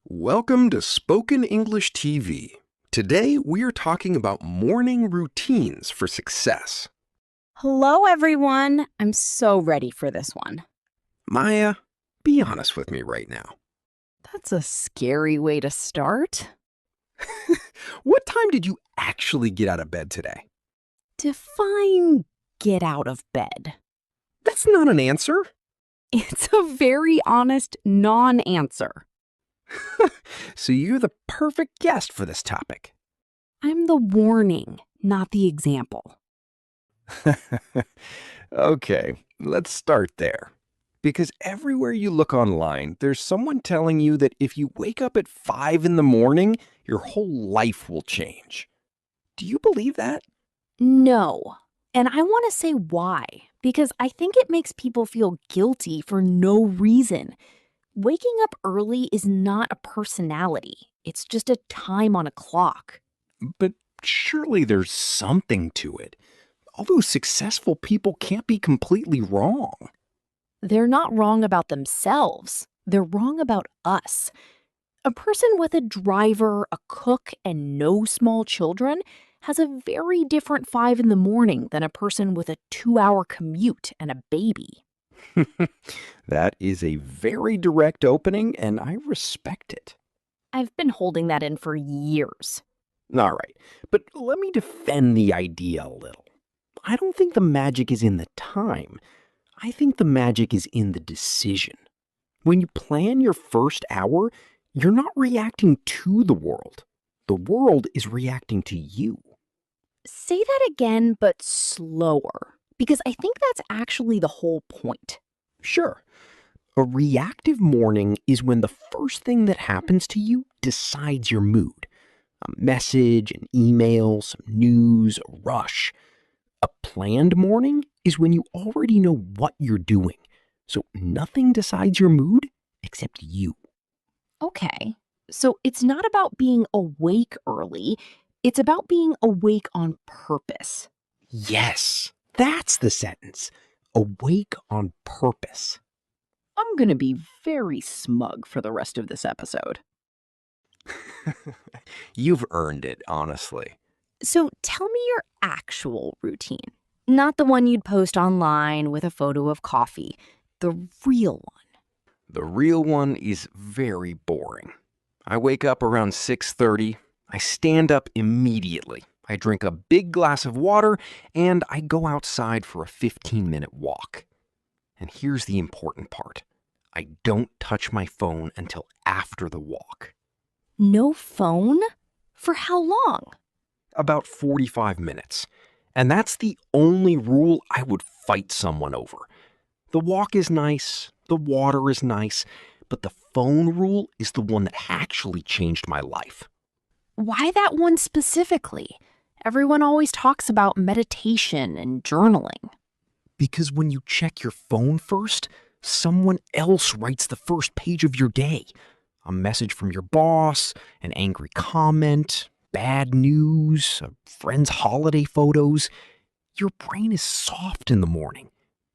Welcome to Spoken English TV. Today we are talking about morning routines for success. Hello, everyone. I'm so ready for this one. Maya, be honest with me right now. That's a scary way to start. What time did you actually get out of bed today? Define get out of bed. That's not an answer. It's a very honest non-answer. So you're the perfect guest for this topic. I'm the warning, not the example. Okay, let's start there. Because everywhere you look online, there's someone telling you that if you wake up at 5 in the morning, your whole life will change. Do you believe that? No. And I want to say why, because I think it makes people feel guilty for no reason. Waking up early is not a personality. It's just a time on a clock. But surely there's something to it. Although successful people can't be completely wrong. They're not wrong about themselves. They're wrong about us. A person with a driver, a cook, and no small children has a very different 5 in the morning than a person with a 2-hour commute and a baby. That is a very direct opening, and I respect it. I've been holding that in for years. All right, but let me defend the idea a little. I don't think the magic is in the time. I think the magic is in the decision. When you plan your first hour, you're not reacting to the world. The world is reacting to you. Say that again, but slower, because I think that's actually the whole point. Sure. A reactive morning is when the first thing that happens to you decides your mood. A message, an email, some news, a rush. A planned morning is when you already know what you're doing, so nothing decides your mood except you. Okay, so it's not about being awake early. It's about being awake on purpose. Yes, that's the sentence. Awake on purpose. I'm going to be very smug for the rest of this episode. You've earned it, honestly. So tell me your actual routine, not the one you'd post online with a photo of coffee, the real one. The real one is very boring. I wake up around 6:30. I stand up immediately. I drink a big glass of water, and I go outside for a 15-minute walk. And here's the important part. I don't touch my phone until after the walk. No phone? For how long? About 45 minutes. And that's the only rule I would fight someone over. The walk is nice, the water is nice, but the phone rule is the one that actually changed my life. Why that one specifically? Everyone always talks about meditation and journaling. Because when you check your phone first, someone else writes the first page of your day. A message from your boss, an angry comment, bad news, a friend's holiday photos. Your brain is soft in the morning.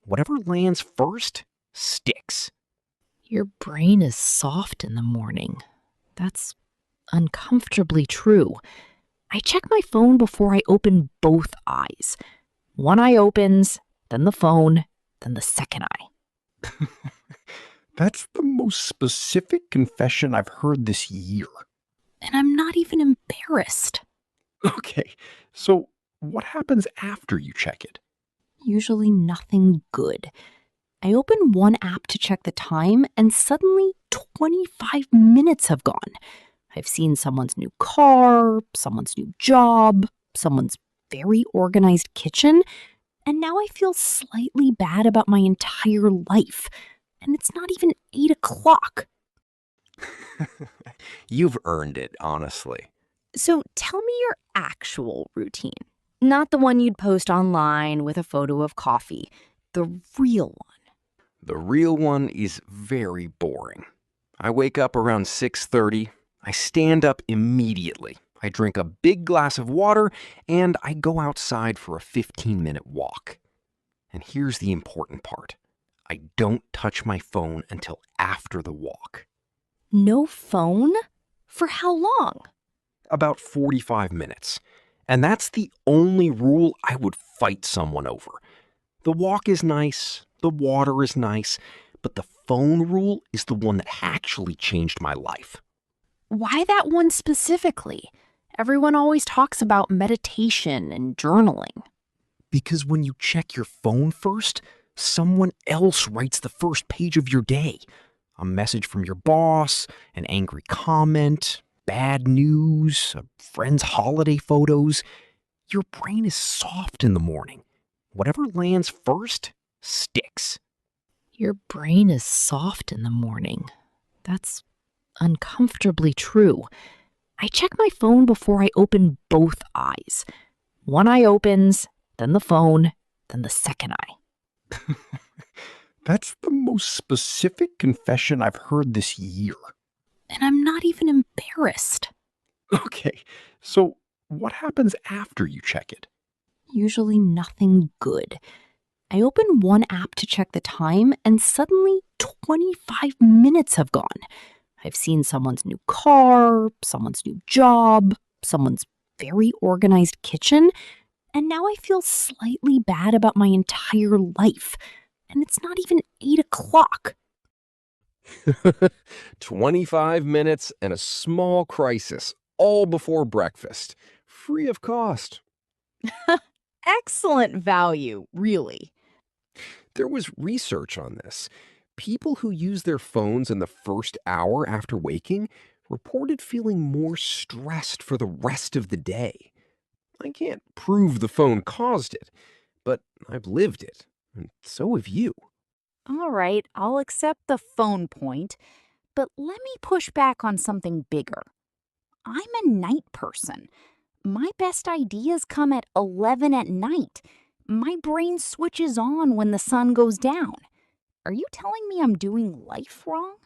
Whatever lands first sticks. Your brain is soft in the morning. That's uncomfortably true. I check my phone before I open both eyes. One eye opens, then the phone, then the second eye. That's the most specific confession I've heard this year. And I'm not even embarrassed. Okay, so what happens after you check it? Usually nothing good. I open one app to check the time, and suddenly 25 minutes have gone. I've seen someone's new car, someone's new job, someone's very organized kitchen, and now I feel slightly bad about my entire life. And it's not even 8 o'clock. You've earned it, honestly. So tell me your actual routine, not the one you'd post online with a photo of coffee, the real one. The real one is very boring. I wake up around 6:30. I stand up immediately. I drink a big glass of water, and I go outside for a 15-minute walk. And here's the important part. I don't touch my phone until after the walk. No phone? For how long? About 45 minutes. And that's the only rule I would fight someone over. The walk is nice, the water is nice, but the phone rule is the one that actually changed my life. Why that one specifically? Everyone always talks about meditation and journaling. Because when you check your phone first, someone else writes the first page of your day. A message from your boss, an angry comment, bad news, a friend's holiday photos. Your brain is soft in the morning. Whatever lands first sticks. Your brain is soft in the morning. That's uncomfortably true. I check my phone before I open both eyes. One eye opens, then the phone, then the second eye. That's the most specific confession I've heard this year. And I'm not even embarrassed. Okay, so what happens after you check it? Usually nothing good. I open one app to check the time, and suddenly 25 minutes have gone. I've seen someone's new car, someone's new job, someone's very organized kitchen, and now I feel slightly bad about my entire life. And it's not even 8 o'clock. 25 minutes and a small crisis, all before breakfast, free of cost. Excellent value, really. There was research on this. People who use their phones in the first hour after waking reported feeling more stressed for the rest of the day. I can't prove the phone caused it, but I've lived it, and so have you. All right, I'll accept the phone point, but let me push back on something bigger. I'm a night person. My best ideas come at 11 at night. My brain switches on when the sun goes down. Are you telling me I'm doing life wrong?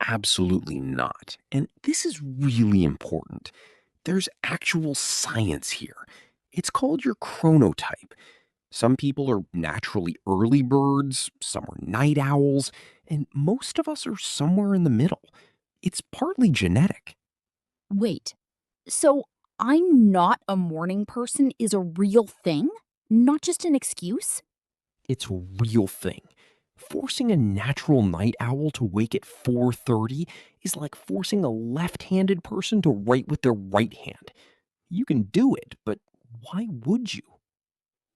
Absolutely not. And this is really important. There's actual science here. It's called your chronotype. Some people are naturally early birds, some are night owls, and most of us are somewhere in the middle. It's partly genetic. Wait, so I'm not a morning person is a real thing? Not just an excuse? It's a real thing. Forcing a natural night owl to wake at 4:30 is like forcing a left-handed person to write with their right hand. You can do it, but why would you?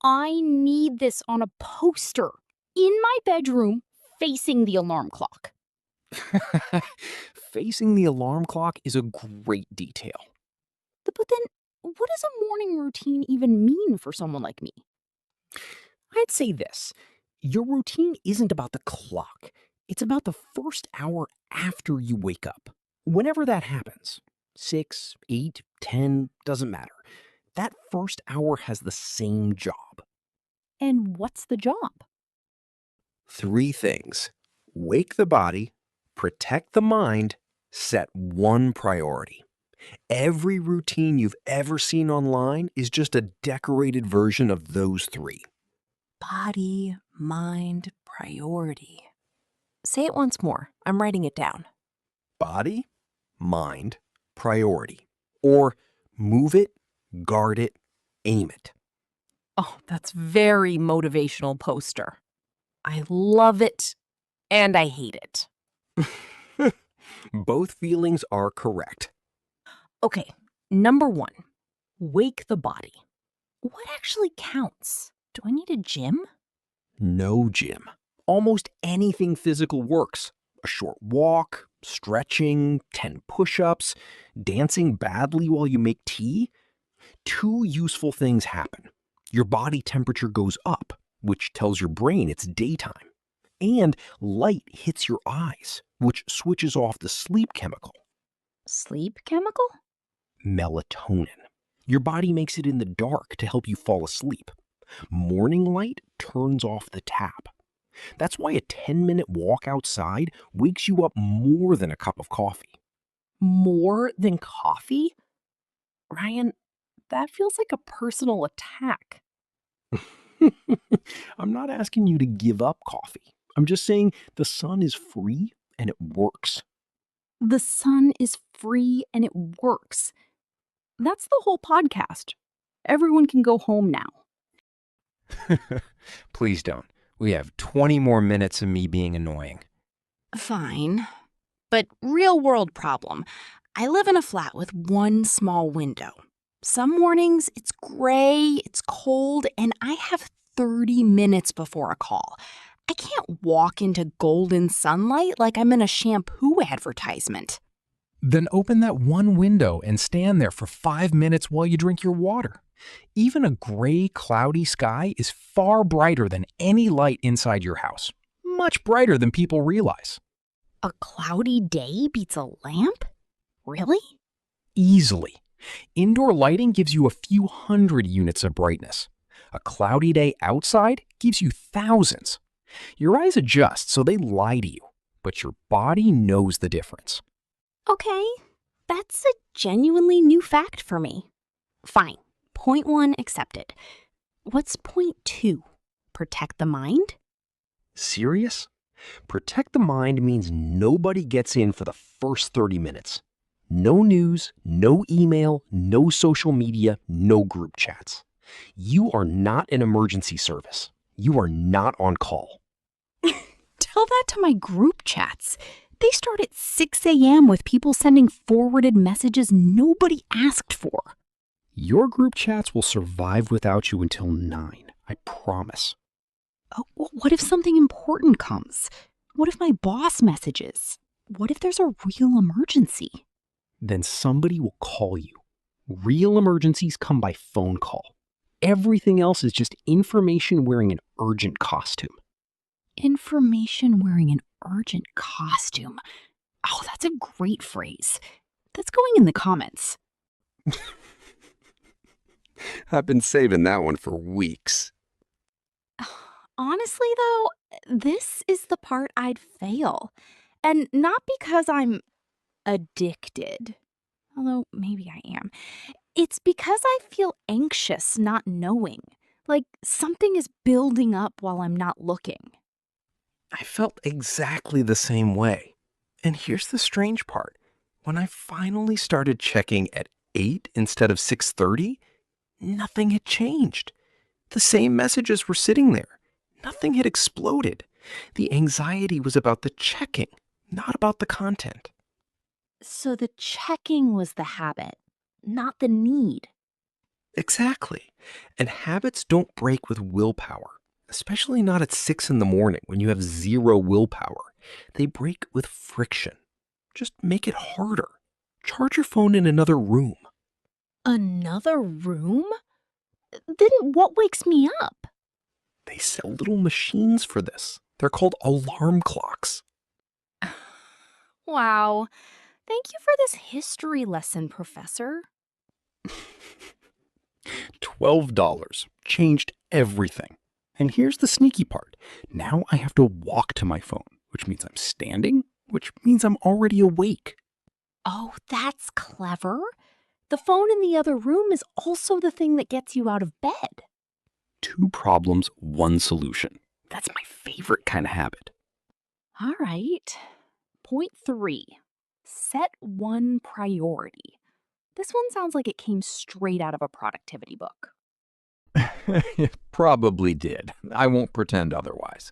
I need this on a poster in my bedroom facing the alarm clock. Facing the alarm clock is a great detail. But then, what does a morning routine even mean for someone like me? I'd say this. Your routine isn't about the clock. It's about the first hour after you wake up. Whenever that happens, 6, 8, 10, doesn't matter. That first hour has the same job. And what's the job? 3 things: wake the body, protect the mind, set one priority. Every routine you've ever seen online is just a decorated version of those 3. Body, mind, priority. Say it once more. I'm writing it down. Body, mind, priority. Or move it, guard it, aim it. Oh, that's very motivational poster. I love it and I hate it. Both feelings are correct. Okay, number 1, wake the body. What actually counts? Do I need a gym? No, Jim. Almost anything physical works. A short walk, stretching, 10 push-ups, dancing badly while you make tea. 2 useful things happen. Your body temperature goes up, which tells your brain it's daytime. And light hits your eyes, which switches off the sleep chemical, Sleep chemical? melatonin. Your body makes it in the dark to help you fall asleep. Morning light turns off the tap. That's why a 10-minute walk outside wakes you up more than a cup of coffee. More than coffee? Ryan, that feels like a personal attack. I'm not asking you to give up coffee. I'm just saying the sun is free and it works. The sun is free and it works. That's the whole podcast. Everyone can go home now. Please don't. We have 20 more minutes of me being annoying. Fine. But real world problem. I live in a flat with one small window. Some mornings it's gray, it's cold, and I have 30 minutes before a call. I can't walk into golden sunlight like I'm in a shampoo advertisement. Then open that one window and stand there for 5 minutes while you drink your water. Even a gray, cloudy sky is far brighter than any light inside your house. Much brighter than people realize. A cloudy day beats a lamp? Really? Easily. Indoor lighting gives you a few hundred units of brightness. A cloudy day outside gives you thousands. Your eyes adjust so they lie to you, but your body knows the difference. Okay, that's a genuinely new fact for me. Fine, point 1 accepted. What's point 2? Protect the mind? Serious? Protect the mind means nobody gets in for the first 30 minutes. No news, no email, no social media, no group chats. You are not an emergency service. You are not on call. Tell that to my group chats. They start at 6 a.m. with people sending forwarded messages nobody asked for. Your group chats will survive without you until 9, I promise. Oh, what if something important comes? What if my boss messages? What if there's a real emergency? Then somebody will call you. Real emergencies come by phone call. Everything else is just information wearing an urgent costume. Information wearing an urgent costume. Oh, that's a great phrase. That's going in the comments. I've been saving that one for weeks. Honestly, though, this is the part I'd fail. And not because I'm addicted, although maybe I am. It's because I feel anxious not knowing, like something is building up while I'm not looking. I felt exactly the same way. And here's the strange part. When I finally started checking at 8 instead of 6:30, nothing had changed. The same messages were sitting there. Nothing had exploded. The anxiety was about the checking, not about the content. So the checking was the habit, not the need. Exactly. And habits don't break with willpower, especially not at 6 in the morning when you have zero willpower. They break with friction. Just make it harder. Charge your phone in another room. Another room? Then what wakes me up? They sell little machines for this. They're called alarm clocks. Wow. Thank you for this history lesson, Professor. $12 changed everything. And here's the sneaky part. Now I have to walk to my phone, which means I'm standing, which means I'm already awake. Oh, that's clever. The phone in the other room is also the thing that gets you out of bed. 2 problems, 1 solution. That's my favorite kind of habit. All right. Point 3. Set one priority. This one sounds like it came straight out of a productivity book. It probably did. I won't pretend otherwise.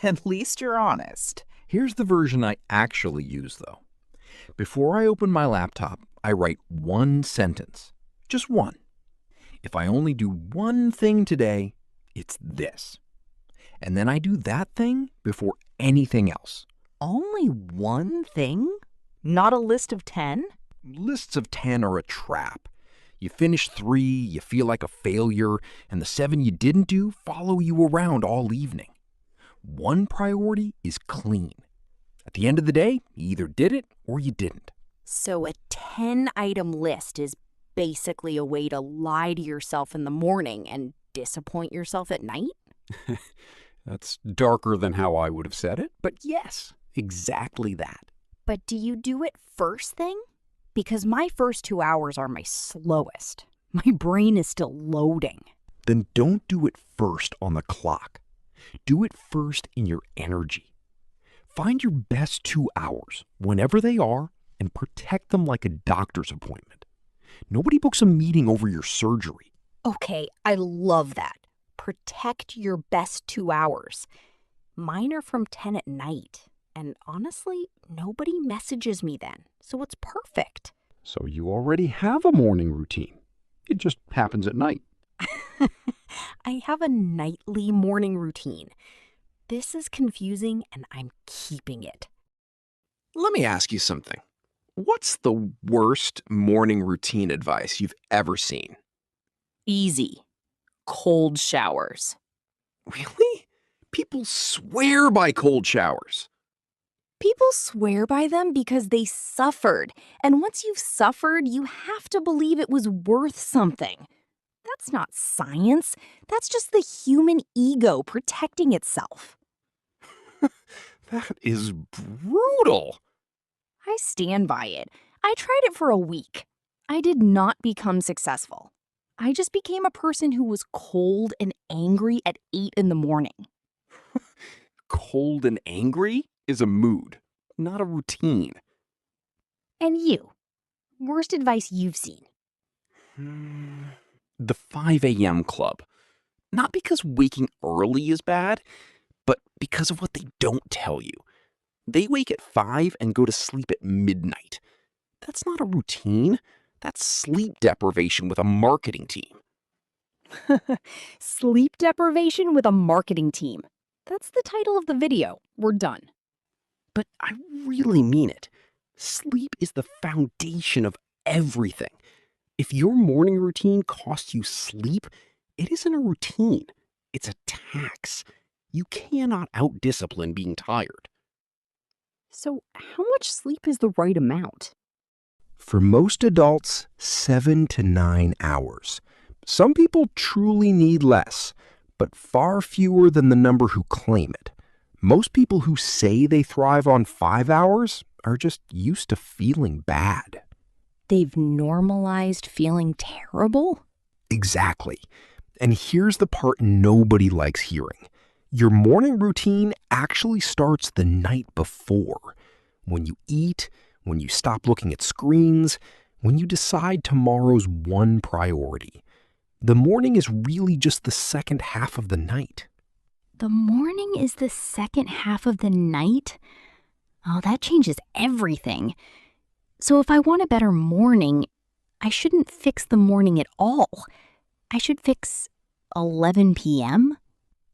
At least you're honest. Here's the version I actually use, though. Before I open my laptop, I write one sentence. Just one. If I only do one thing today, it's this. And then I do that thing before anything else. Only one thing? Not a list of 10? Lists of 10 are a trap. You finish 3, you feel like a failure, and the 7 you didn't do follow you around all evening. One priority is clean. At the end of the day, you either did it or you didn't. So a 10-item list is basically a way to lie to yourself in the morning and disappoint yourself at night? That's darker than how I would have said it, but yes, exactly that. But do you do it first thing? Because my first 2 hours are my slowest. My brain is still loading. Then don't do it first on the clock. Do it first in your energy. Find your best 2 hours, whenever they are, and protect them like a doctor's appointment. Nobody books a meeting over your surgery. Okay, I love that. Protect your best 2 hours. Mine are from 10 at night, and honestly, nobody messages me then, so it's perfect. So you already have a morning routine. It just happens at night. I have a nightly morning routine. This is confusing, and I'm keeping it. Let me ask you something. What's the worst morning routine advice you've ever seen? Easy. Cold showers. Really? People swear by cold showers. People swear by them because they suffered, and once you've suffered, you have to believe it was worth something. That's not science. That's just the human ego protecting itself. That is brutal. I stand by it. I tried it for a week. I did not become successful. I just became a person who was cold and angry at 8 in the morning. Cold and angry is a mood, not a routine. And you? Worst advice you've seen? The 5 a.m. club. Not because waking early is bad, but because of what they don't tell you. They wake at 5 and go to sleep at midnight. That's not a routine. That's sleep deprivation with a marketing team. Sleep deprivation with a marketing team. That's the title of the video. We're done. But I really mean it. Sleep is the foundation of everything. If your morning routine costs you sleep, it isn't a routine. It's a tax. You cannot out-discipline being tired. So, how much sleep is the right amount? For most adults, 7 to 9 hours. Some people truly need less, but far fewer than the number who claim it. Most people who say they thrive on 5 hours are just used to feeling bad. They've normalized feeling terrible? Exactly. And here's the part nobody likes hearing. Your morning routine actually starts the night before. When you eat, when you stop looking at screens, when you decide tomorrow's one priority. The morning is really just the second half of the night. The morning is the second half of the night? Oh, that changes everything. So if I want a better morning, I shouldn't fix the morning at all. I should fix 11 p.m.?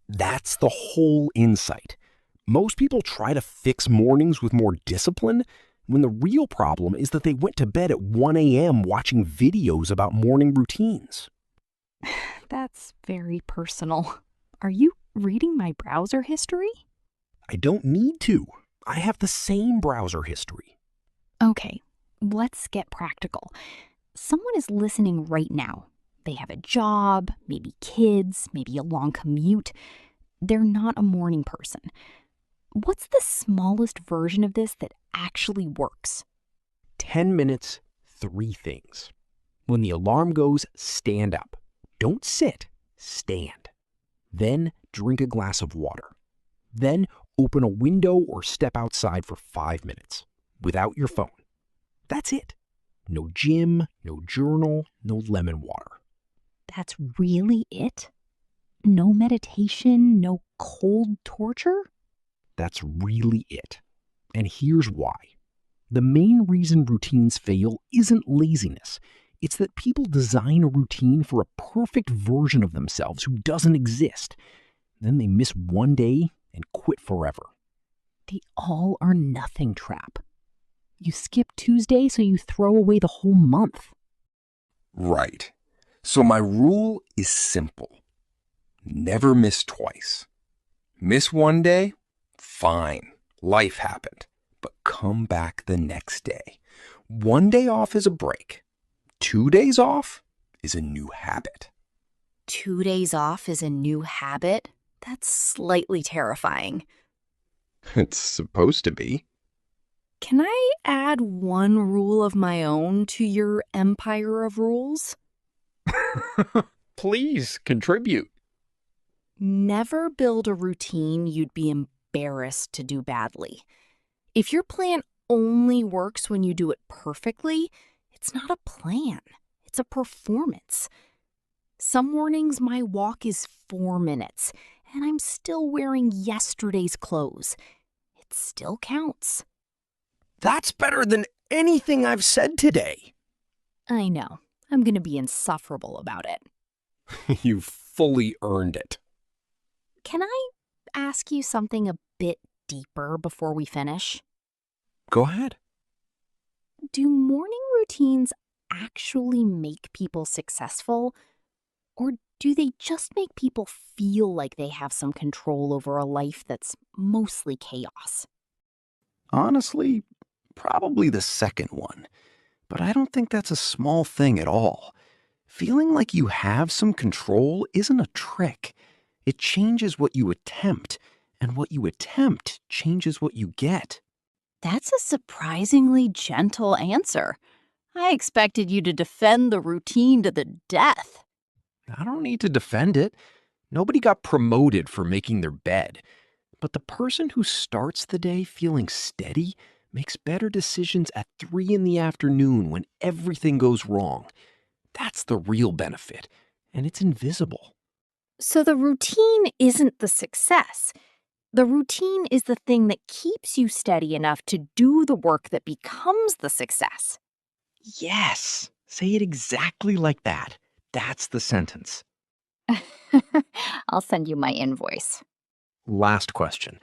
That's the whole insight. Most people try to fix mornings with more discipline, when the real problem is that they went to bed at 1 a.m. watching videos about morning routines. That's very personal. Are you reading my browser history? I don't need to. I have the same browser history. Okay, let's get practical. Someone is listening right now. They have a job, maybe kids, maybe a long commute. They're not a morning person. What's the smallest version of this that actually works? 10 minutes, 3 things. When the alarm goes, stand up. Don't sit, stand. Then drink a glass of water. Then open a window or step outside for 5 minutes without your phone. That's it. No gym, no journal, no lemon water. That's really it? No meditation, no cold torture? That's really it. And here's why. The main reason routines fail isn't laziness. It's that people design a routine for a perfect version of themselves who doesn't exist. Then they miss one day and quit forever. The all or nothing trap. You skip Tuesday, so you throw away the whole month. Right. So my rule is simple. Never miss twice. Miss one day? Fine. Life happened. But come back the next day. 1 day off is a break. 2 days off is a new habit. 2 days off is a new habit? That's slightly terrifying. It's supposed to be. Can I add one rule of my own to your empire of rules? Please contribute. Never build a routine you'd be embarrassed to do badly. If your plan only works when you do it perfectly, it's not a plan. It's a performance. Some mornings my walk is 4 minutes, and I'm still wearing yesterday's clothes. It still counts. That's better than anything I've said today. I know. I'm going to be insufferable about it. You've fully earned it. Can I ask you something a bit deeper before we finish? Go ahead. Do morning routines actually make people successful? Or do they just make people feel like they have some control over a life that's mostly chaos? Honestly, probably the second one. But I don't think that's a small thing at all. Feeling like you have some control isn't a trick. It changes what you attempt, and what you attempt changes what you get. That's a surprisingly gentle answer. I expected you to defend the routine to the death. I don't need to defend it. Nobody got promoted for making their bed. But the person who starts the day feeling steady makes better decisions at 3 in the afternoon when everything goes wrong. That's the real benefit, and it's invisible. So the routine isn't the success. The routine is the thing that keeps you steady enough to do the work that becomes the success. Yes, say it exactly like that. That's the sentence. I'll send you my invoice. Last question.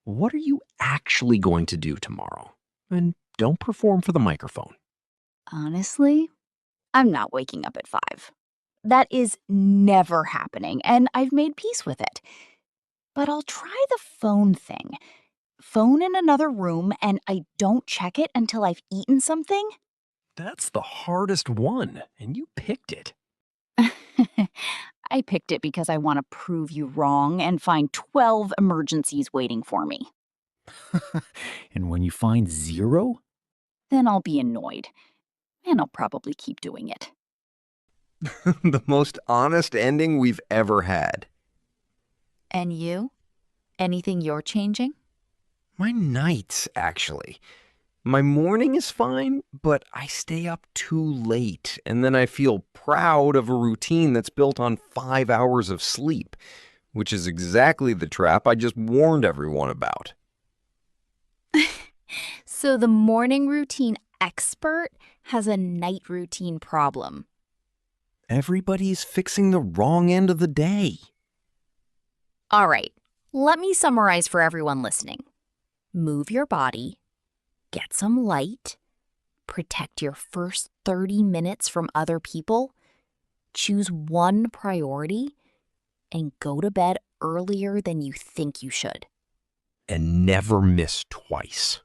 What are you actually going to do tomorrow? And don't perform for the microphone. Honestly, I'm not waking up at 5. That is never happening, and I've made peace with it. But I'll try the phone thing. Phone in another room, and I don't check it until I've eaten something. That's the hardest one, and you picked it. I picked it because I want to prove you wrong and find 12 emergencies waiting for me. And when you find 0? Then I'll be annoyed, and I'll probably keep doing it. The most honest ending we've ever had. And you? Anything you're changing? My nights, actually. My morning is fine, but I stay up too late, and then I feel proud of a routine that's built on 5 hours of sleep, which is exactly the trap I just warned everyone about. So the morning routine expert has a night routine problem. Everybody's fixing the wrong end of the day. All right, let me summarize for everyone listening. Move your body, get some light, protect your first 30 minutes from other people, choose one priority, and go to bed earlier than you think you should. And never miss twice.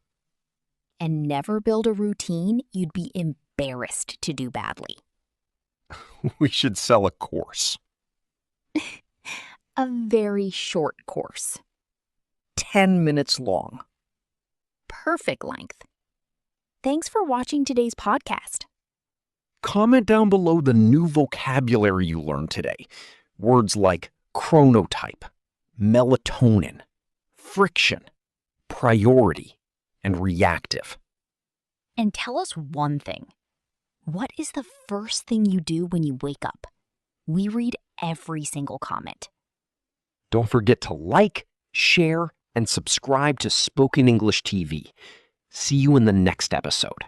And never build a routine you'd be embarrassed to do badly. We should sell a course. A very short course. 10 minutes long. Perfect length. Thanks for watching today's podcast. Comment down below the new vocabulary you learned today. Words like chronotype, melatonin, friction, priority, and reactive. And tell us one thing. What is the first thing you do when you wake up? We read every single comment. Don't forget to like, share, and subscribe to Spoken English TV. See you in the next episode.